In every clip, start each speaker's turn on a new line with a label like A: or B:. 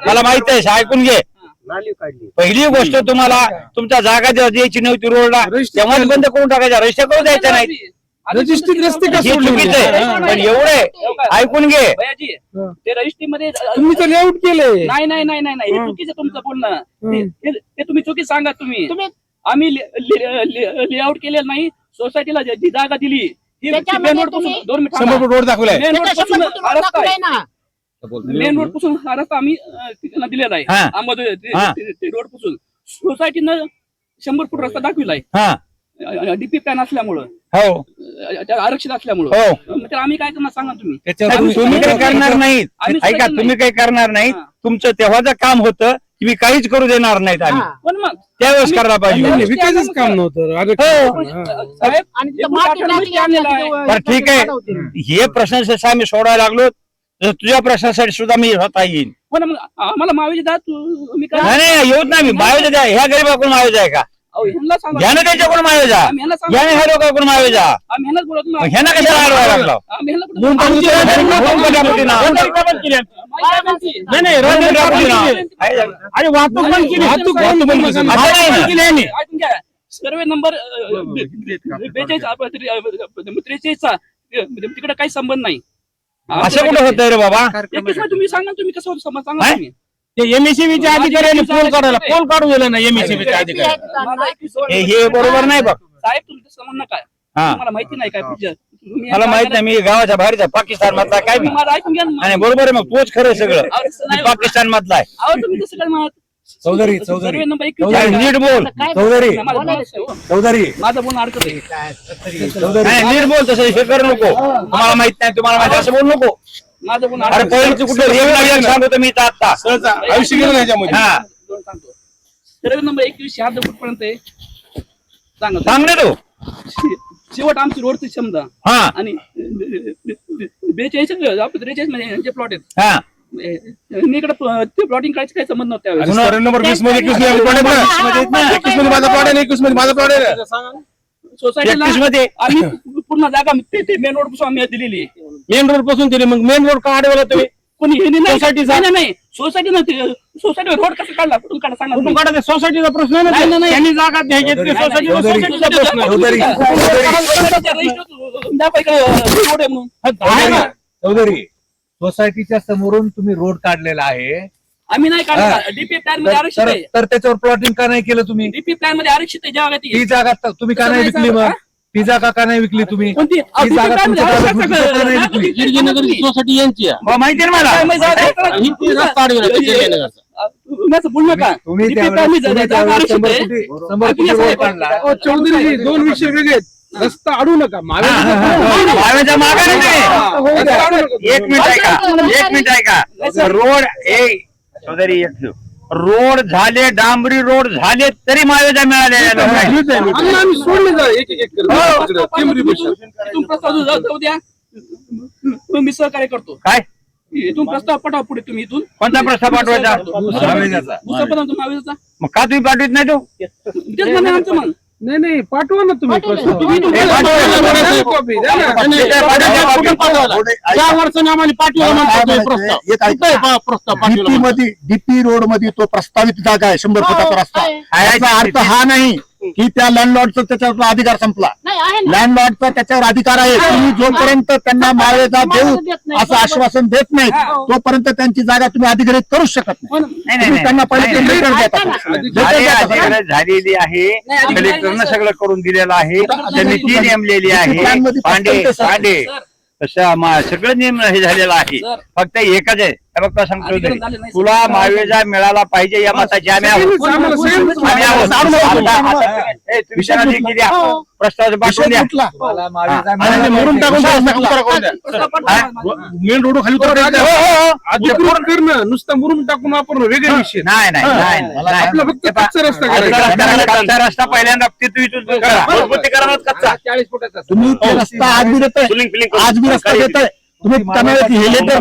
A: मला माहित आहे, ऐकून घे. पहिली गोष्ट तुम्हाला तुमच्या जागा द्यायची नव्हती रोडला, तेव्हाच बंद करून टाकायच्या, रस्ते करून द्यायच्या नाही.
B: रजिस्ट्रीत रस्ते का
A: हे चुकीचं आहे. पण एवढे ऐकून घे,
C: ते रजिस्ट्री मध्ये
B: तुम्ही तर लेआउट केलंय.
C: नाही नाही नाही नाही हे चुकीचं तुमचं बोलणं. ते तुम्ही चुकी सांगा. तुम्ही आम्ही लेआउट केलेलं नाही. सोसायटीला जी जागा दिली मेन रोड पासून 2 मीटर
B: रोड दाखवलाय.
C: मेन रोड पासून हा रस्ता आम्ही त्यांना दिलेला आहे. रोड पासून सोसायटीनं 100 फूट रस्ता दाखविलाय. डीपी प्लॅन असल्यामुळं, आरक्षित असल्यामुळं, तर आम्ही काय करणार सांगा तुम्ही.
A: तुम्ही काही करणार नाहीत. ऐका, तुम्ही काही करणार नाहीत. तुमचं तेव्हाचं काम होतं, तुम्ही काहीच करू देणार नाहीत. आम्ही
C: पण मग
A: त्यावेळेस करायला पाहिजे.
B: विकायचंच काम नव्हतं.
A: बरं ठीक आहे, हे प्रश्नासाठी आम्ही सोडायला लागलो. तुझ्या प्रश्नासाठी सुद्धा मी स्वतः येईन.
C: पण मग आम्हाला मावेजी द्या. तुम्ही
A: नाही येऊत नाही. मावेजा द्या. ह्या गरीबाकडून मावेजा आहे का? घ्या ना त्याच्याकडून मावेजा. घ्या ना ह्या लोकांकडून मावेजा. ह्यांना कशाला अडवायला लागला?
C: सर्वे नंबर 43 तिकडे काही संबंध नाही.
A: असं कुठं होतंय रे बाबा?
C: तुम्ही सांगा, तुम्ही कसं सांगा.
B: एमएससीबीच्या अधिकाऱ्याने पोल काढून दिला ना. एमएससीबीच्या अधिकारी
A: हे बरोबर नाही बघ
C: साहेब. तुमचं संबंध काय? तुम्हाला माहिती नाही काय?
A: मला माहित नाही. मी गावाच्या बाहेरचा पाकिस्तान मधला काय मी.
C: ऐकून घ्या ना.
A: आणि बरोबर आहे, मग तोच खरं सगळं. पाकिस्तान मधला आहे.
C: अहो तुम्ही कसं काय म्हणत?
B: चौधरी
C: सर्वे नंबर 21
A: नीट बोल.
B: चौधरी
C: माझं बोलणं अडकत आहे.
A: नीट बोल. तसं हे करू नको. तुम्हाला माहित नाही, तुम्हाला माहिती असं बोलू नको.
C: माझं बोलणं
A: अरे पहिलीच कुठलं सांगतो मी आता.
B: आयुष्य गेलं त्याच्यामध्ये.
A: हा
C: सर्वे नंबर 21 6 फूट पर्यंत आहे.
A: सांग ना तू.
C: शेवट आमची रोडची क्षमता.
A: हा
C: आणि 43 म्हणजे प्लॉट आहेत.
A: हा
C: इकडे ते प्लॉटिंग करायचं काही संबंध नव्हता.
B: सर्वे नंबर 20 मध्ये 21 मध्ये माझा प्लॉट आहे. 21 मध्ये माझा प्लॉट आहे.
C: सोसायटीला
A: 31 मध्ये
C: आम्ही पूर्ण जागा मेन रोड पासून आम्ही दिलेली आहे.
B: मेन रोड पासून दिली. मग मेन रोड का अडवला तुम्ही?
C: कोणी नाही सोसायटी रोड कसं काढला? कुठून काढा सांगा.
B: कुठून काढा? सोसायटीचा प्रश्न नाही. त्यांनी जागा घ्यायची सोसायटीचा प्रश्न आहे.
D: चौधरी, सोसायटीच्या समोरून तुम्ही रोड काढलेला आहे.
C: आम्ही नाही काढला. डीपी प्लॅन मध्ये आरक्षित आहे.
D: तर त्याच्यावर प्लॉटिंग का नाही केलं तुम्ही?
C: डीपी प्लॅन मध्ये आरक्षित आहे जागा ती.
D: ती जागा तुम्ही का नाही विकली? मग ती जागा का नाही विकली तुम्ही?
C: कोणती?
D: ती जागा
B: सोसायटी यांची आहे.
A: माहिती आहे मला.
C: बोल नका.
D: तुम्ही
B: चौधरी 2 विषय वेगळे. रस्ता अडू नका.
A: मावेच्या मागे नाही. एक मिनिट ऐका. रोड चौधरी रोड झाले, डांबरी रोड झाले, तरी मावेजा मिळाले.
B: आम्ही सोडले
C: जाऊ द्या. मी सहकार्य करतो.
A: काय
C: इथून प्रस्ताव पाठवा पुढे. तुम्ही इथून
A: कोणता प्रस्ताव पाठवायचा? मग का तुम्ही पाठवित नाही तो?
C: तेच म्हणणं आमचं मग.
B: नाही पाठवा ना तुम्ही.
D: डीपी रोड मध्ये तो प्रस्तावित जागा आहे 100 फुटाचा रस्ता. याचा अर्थ हा नाही की त्या लँडलॉर्डचा त्याच्यावर अधिकार संपला. लँडलॉर्डचा त्याच्यावर अधिकार आहे. तुम्ही जोपर्यंत त्यांना मावेजा देऊ असं आश्वासन देत नाही तोपर्यंत त्यांची जागा तुम्ही अधिग्रहित करूच शकत नाही. त्यांना पहिले
A: झालेली आहे. कलेक्टरनं सगळं करून दिलेलं आहे. त्यांनी ती नेमलेली आहे. पांडे तशा सगळं नियम हे झालेलं आहे. फक्त एकच आहे. बघ सांगतो, तुला मावेजा मिळाला पाहिजे या मताची आम्ही आहोत. प्रस्ताव पाठवून द्या.
B: मेन रोड खाली नुसतं मुरुम टाकून आपण वेगळे विषय.
A: नाही
B: फक्त कच्चा रस्ता.
A: रस्ता पहिल्यांदा कच्चा
D: 40 फुटाचा तुम्ही रस्ता आज बी रस्ता देताय. तुम्ही लेटर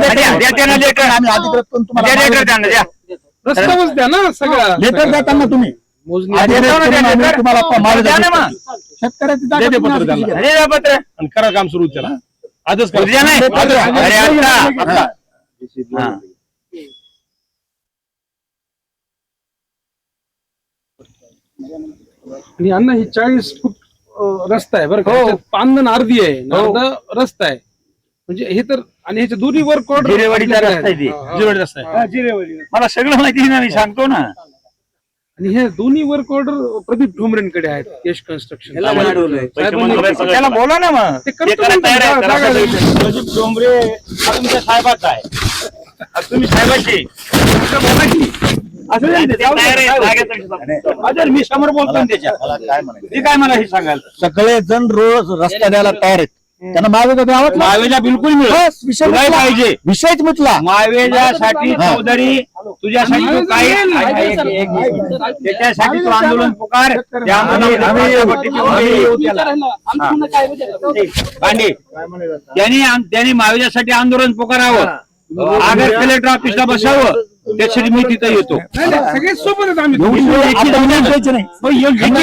D: आम्ही अधिकृत करून तुम्हाला
B: रस्ताच द्या ना. सगळं
D: लेटर देताना तुम्ही
A: पत्र
B: करा काम सुरू त्याला. आजच
A: नाही.
E: आणि अण्णा ही 40 फूट रस्ता आहे बरं का, त्याच्यात पांदण अर्धी आहे आणि अर्धा रस्ता आहे, म्हणजे हे तर, आणि ह्याच्या दोन्ही वर्क ऑर्डर
A: जिरेवाडीचा रस्ता आहे ते.
B: जिरवड रस्ता आहे.
A: मला सगळं माहिती आहे ना, मी सांगतो ना.
E: आणि हे दोन्ही वर्क ऑर्डर प्रदीप ठोंबरेंकडे आहेत, यश कन्स्ट्रक्शन.
A: त्याला बोला ना मग.
E: ते करतो
A: करायला तयार आहे,
E: जागा
A: करायला
E: द्यायची.
B: प्रदीप डोंबरे हा तुमच्या साहेबाचा आहे.
A: तुम्ही साहेबाची
B: असं नाही, ते
A: तयार आहे,
B: साहेब-
A: जागेचं-
B: अजून मी समोर बोलतो ना त्याच्या.
D: मला काय म्हणायचं,
A: ते काय मला हे सांगाल.
D: सगळे जण रोज रस्ता द्यायला तयार आहेत, त्यांना मावेजा द्यावं.
B: मावेजा बिलकुल मिळेल.
D: बस, विषय
B: तुलाही
D: मिटला.
B: पाहिजे.
D: विषयच मिटला.
A: मावेजासाठी चौधरी तुझ्यासाठी तू काय त्याच्यासाठी तू आंदोलन पुकार. त्या पांडे त्यांनी मावेजासाठी आंदोलन पुकारावं. आगर कलेक्टर ऑफिसला बसावं. त्यासाठी मी तिथं येतो.
E: नाही, नाही, सगळेच सोबत आहेत आम्ही.
D: आता विषयाचं नाही.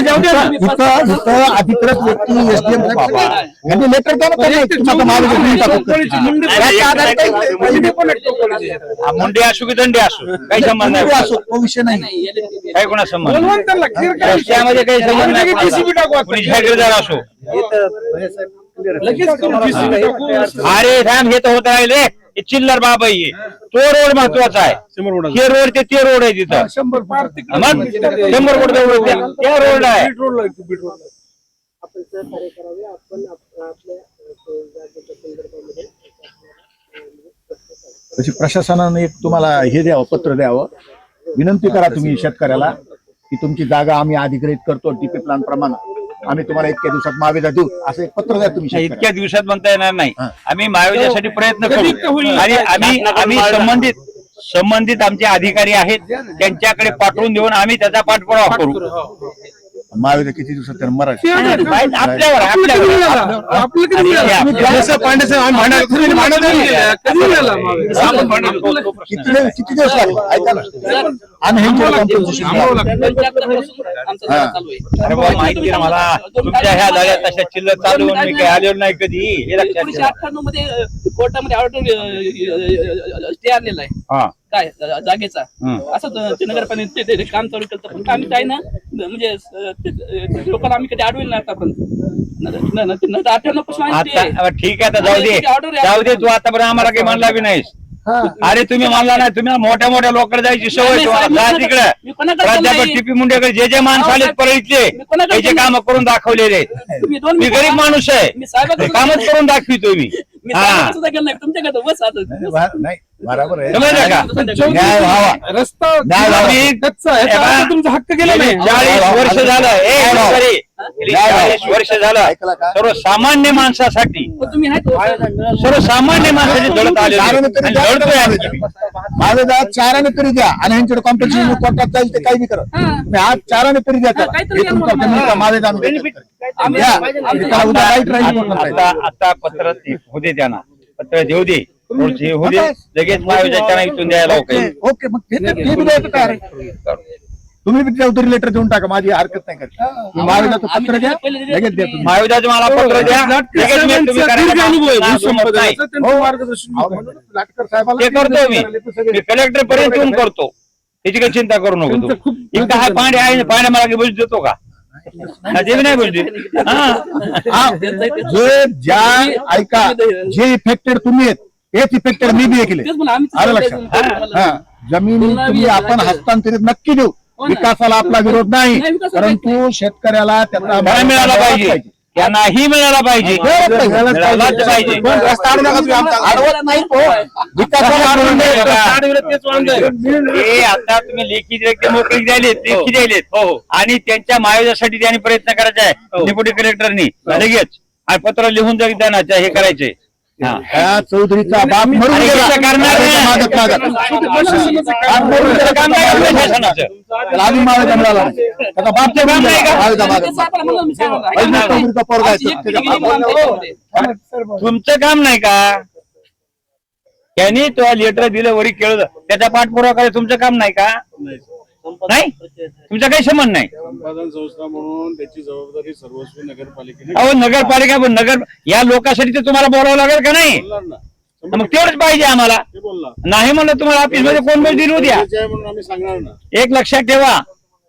A: जाऊ दे ना.
D: इथं अधिकृत व्यक्ती SDM बाबा यांनी लेटर द्या ना त्यांना, तुम्ही आता मावेजा देऊन टाकू. याच्या आधारे काही-
A: मुंडे असो की दंडे असो काही संबंध
D: असो,
A: नाही.
D: तो विषय नाही.
A: काय कोणा संबंध
E: बोलवा ना त्यांना, clear करा.
A: रस्त्यामध्ये काही संबंध नाही.
E: लगेच JCB टाकू आता.
A: कोणी जागीरदार असो.
E: लगेच JCB टाकू.
A: अरे थांब, हे तर होत राहिले. हे चिल्लर बाबा आहे. तो रोड महत्वाचा आहे. हे रोड ते रोड आहे तिथं.
E: 100 पार तिकडे.
A: मग 100 कोटी रोड त्या रोड आहे.
E: बीट रोडला आहे, बीट रोडला.
D: तशी प्रशासनाने एक तुम्हाला हे द्यावं, पत्र द्यावं, विनंती करा तुम्ही शेतकऱ्याला की तुमची जागा आम्ही अधिग्रहित करतो डीपी प्लॅन प्रमाणे, आम्ही तुम्हाला इतक्या दिवसात मावेजा देऊ, असं एक पत्र द्या तुम्ही शेतकऱ्याला.
A: इतक्या दिवसात म्हणता येणार नाही.
D: हा.
A: आम्ही मावेजासाठी प्रयत्न
E: कधी
A: करू.
E: होईल?
A: आणि आम्ही संबंधित आमचे अधिकारी आहेत, त्यांच्याकडे पाठवून देऊन आम्ही त्याचा पाठपुरावा करू.
D: मावेजा किती दिवसात त्याला मराठी
A: आपल्यावर
E: आपलं कधी मिळालं? जसं पांडे साहेब आम्ही भांडण कधी मिळाला मावे?
D: किती दिवस लागले ऐका ना, आणि ह्यांच्यावर compensation द्या.
A: अरे बाबा, माहिती ना मला. तुमच्या ह्या झाल्या तशा चिल्लर चालवून मी काही आलेलो नाही कधी. हे लक्षात ठेवा.
C: 1998 मध्ये कोर्टामध्ये ऑर्डर स्टे आणलेला आहे
A: हा.
C: काय जागेचा.
A: हं.
C: असं ते नगरपालिकेने ते काम चालू केलं, पण आम्ही काय ना म्हणजे ते लोकांना आम्ही कधी अडवलं नाही आतापर्यंत. 98 पासून आम्ही
A: आता
C: ते-
A: ठीक आहे, आता जाऊ दे तू आतापर्यंत आम्हाला काही म्हणला बी नाहीस. अरे तुम्ही म्हणला नाही, तुम्ही मोठ्या मोठ्या लोकांकडे जायची सवय तुम्हाला. जा तिकडे
C: मी कोणाकडे
A: प्राध्यापक
C: नाही.
A: टीपी मुंडेकडे जे माणसं आले परळीतले
C: मी कोणाकडे
A: त्याचे
C: नाही.
A: काम करून दाखवलेले.
C: तुम्ही दोन
A: मी गरीब माणूस आहे,
C: मी साहेबाकडे
A: कामच करून दाखवितो मी.
C: मी
A: हा,
C: साहेबाकडे सुद्धा गेलो नाही, तुमच्याकडे बस आता.
D: नाही बरोबर आहे.
A: समजलं का?
D: न्याय व्हावा.
E: रस्ता
D: न्याय व्हावा.
E: कच्चा आहे,
A: एका-
E: आता तुमचा हक्क गेला नाही.
A: 40 वर्ष झालं.
D: न्याय व्हावा.
A: 40 वर्ष झालं
D: ऐकलं का?
A: सर्वसामान्य माणसासाठी,
C: पण तुम्ही आहेत हो.
A: सर्वसामान्य माणसाची लढत आलेली आहे.
D: चाराने तरी
A: आणि
D: द्या
A: लढतोय आम्ही.
D: मावेजा चाराने तरी द्या, आणि ह्यांच्याकडे कॉम्पिटिशन कोर्टात जाईल ते काही बी करा. तुम्ही आज चाराने तरी द्या त्याला.
C: काहीतरी
D: हे तुमचा
C: द्या.
D: जमिनीचा मावेजा आम्ही देतो.
C: आम्ही-
D: द्या.
C: आम्ही-
D: त्याला उद्या राईट राहील कोर्टात राहील.
A: आता पत्र होऊ दे त्यांना, पत्र देऊ दे, रोडचे होऊ दे, लगेच मावेजाच्या इथून द्यायला
D: ओके ओके, मग ते बी द्यायचं तयार आहे. तुम्ही बी चौधरी लेटर देऊन टाका, माझी हरकत नाही करत. मावेजाचं पत्र द्या, लगेच द्या तुम्ही.
A: मावेजाचं मला पत्र द्या, लगेच मी तुम्ही करायला
E: दीर्घ अनुभव आहे
A: ना,
E: भूसंपादनाचा,
A: नाही.
E: त्यांचं मार्गदर्शन
D: अहो, म्हणून लाटकर साहेबाला
A: ते करतो मी कलेक्टर पर्यंत येऊन करतो. त्याची काही चिंता करू नको
E: त्यांचं
A: तू.
E: खूप-
A: इतका हा पांडे आहे, पांड्या मला काही बोलू देतो का? हा, ते बी नाही बोलू देत.
D: हा, जे ज्या ऐका, जे इफेक्टेड तुम्ही आहेत तेच इफेक्टेड मी बी केले.
C: तेच म्हणलं, आम्ही
D: आलं लक्षात? हा, जमिनी तुम्ही आपण हस्तांतरित नक्की देऊ. विकासाला आपला विरोध नाही,
C: नाही, विकासाला
D: परंतु शेतकऱ्याला त्याचा
A: मला मिळाला पाहिजे, त्यांनाही मिळाला पाहिजे, मिळालाच पाहिजे.
D: पण रस्ता अडवू नका तुम्ही आमचा. अडवत नाही हो. विकासाला अडवून नाही बघा.
A: हे आता तुम्ही लेखी मोकळी द्यायलेत, लेखी द्यायलेत. हो, आणि त्यांच्या मावेजासाठी त्यांनी प्रयत्न करायचा आहे डेप्युटी कलेक्टरनी लगेच, आणि पत्र लिहून जरी त्यांना हे करायचे.
D: त्या चौधरीचा बाप मरून
A: आणि
D: गेला.
A: कसं करणार आहे?
D: मागत मागत बाप मरून गेला.
A: काम नाही करणार शासनाचं.
D: त्याला आम्ही मावेजा मिळाला नाही. त्याचा बाप ते
A: काम नाही का?
D: मावेजा मागत
C: ते साहेबाला म्हणलं, मी सांगणार.
D: पहिला चौधरीचा पोरगा आहे.
C: आमची एक
D: त्याच्या
C: पिढी गेली,
D: बापाला-
C: आमच्या याच्यामध्ये.
A: तुमचं काम नाही का? त्यांनी तो लेटर दिलं, वरी केलं, त्याचा पाठपुरावा करायचं तुमचं काम नाही का? नाही, तुमचा काही संबंध नाही.
E: संपादन संस्था म्हणून त्याची जबाबदारी सर्वस्वी नगरपालिकेने
A: अहो, नगरपालिका पण नगर या लोकांसाठी तर तुम्हाला बोलावं लागेल का नाही?
E: बोलणार ना.
A: मग तेवढंच पाहिजे आम्हाला.
E: ते बोलला
A: नाही म्हणलं तुम्हाला ऑफिस मध्ये कोण बोल दिली उद्या.
E: म्हणून आम्ही सांगणार ना.
A: एक लक्षात ठेवा,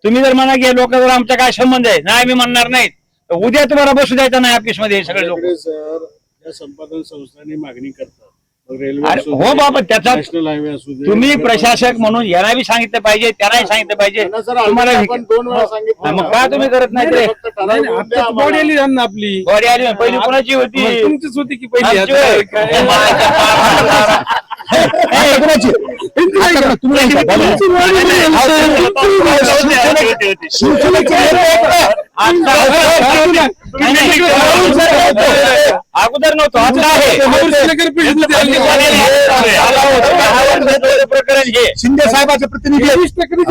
A: तुम्ही जर म्हणा की लोकांवर आमचा काय संबंध आहे, नाही मी म्हणणार नाही, तर उद्या तुम्हाला बसू द्यायचं नाही ऑफिसमध्ये हे सगळे लोक.
F: सर या संपादन संस्थांनी मागणी करतात, मग
A: अरे
F: रेल्वे असू
A: हो
F: दे,
A: बाबा, त्याचा
F: नॅशनल हायवे असू दे,
A: तुम्ही प्रशासक म्हणून यांना बी सांगितलं पाहिजे, त्यांनाही सांगितलं पाहिजे.
F: त्यांना सर
A: तुम्हाला
F: आपण 2 वेळा सांगितलं.
A: मग का तुम्ही करत नाही ते?
F: फक्त ठराव घेऊन द्या
E: आता
F: आम्हाला.
E: बॉडी आली ना आपली
A: बॉडी आली पहिली कोणाची होती?
E: मग तुमचीच होती की पहिली
A: आमची
E: आता
A: होय.
E: काय?
D: आता कोणाची? आता तुम्ही नाही का? शिवसेनेचे
A: अगोदर नव्हतं, आता आहे.
E: शिवसेनेकर पिढीमध्ये आली.
A: प्रकरण हे
D: शिंदे साहेबाचे प्रतिनिधी आहेत.
E: 20%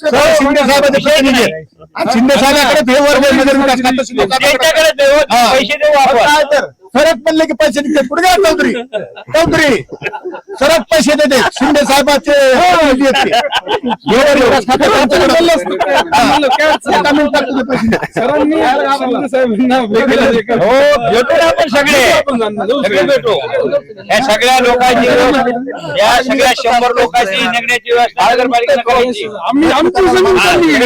D: सर, शिंदे साहेबाचे प्रतिनिधी आहेत. आणि शिंदे साहेबाकडे हे वर्ग नगर विकास खातं शिंदे साहेबाकडे.
A: त्यांच्याकडे देऊ, पैसे देऊ आपण.
D: काय तर सरक पडले की पैसे निघते पुढे घ्या चौधरी सरक पैसे देते शिंदे साहेबाचे प्रतिनिधी आहेत ते. हे वर्ग विकास खातं त्यांच्याकडे.
E: आम्हाला काय अडचण
D: एका मिनिटात तुझे पैसे निघतात.
E: सरांनी शिंदे साहेबांना वेगळं हे केलं.
A: हो, भेटू ना आपण सगळे
E: आपण जाणार.
A: सगळे भेटू. या सगळ्या लोकांची, या सगळ्या 100 लोकांची निघण्याची व्यवस्था नगरपालिकेने करायची.
E: आमची जमीन चालली आहे.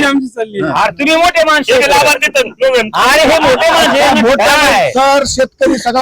E: आमची चालली आहे.
A: अरे तुम्ही मोठे माणसं, अरे हे मोठे माणसं
D: मोठा
A: काय?
D: सर शेतकरी सगळा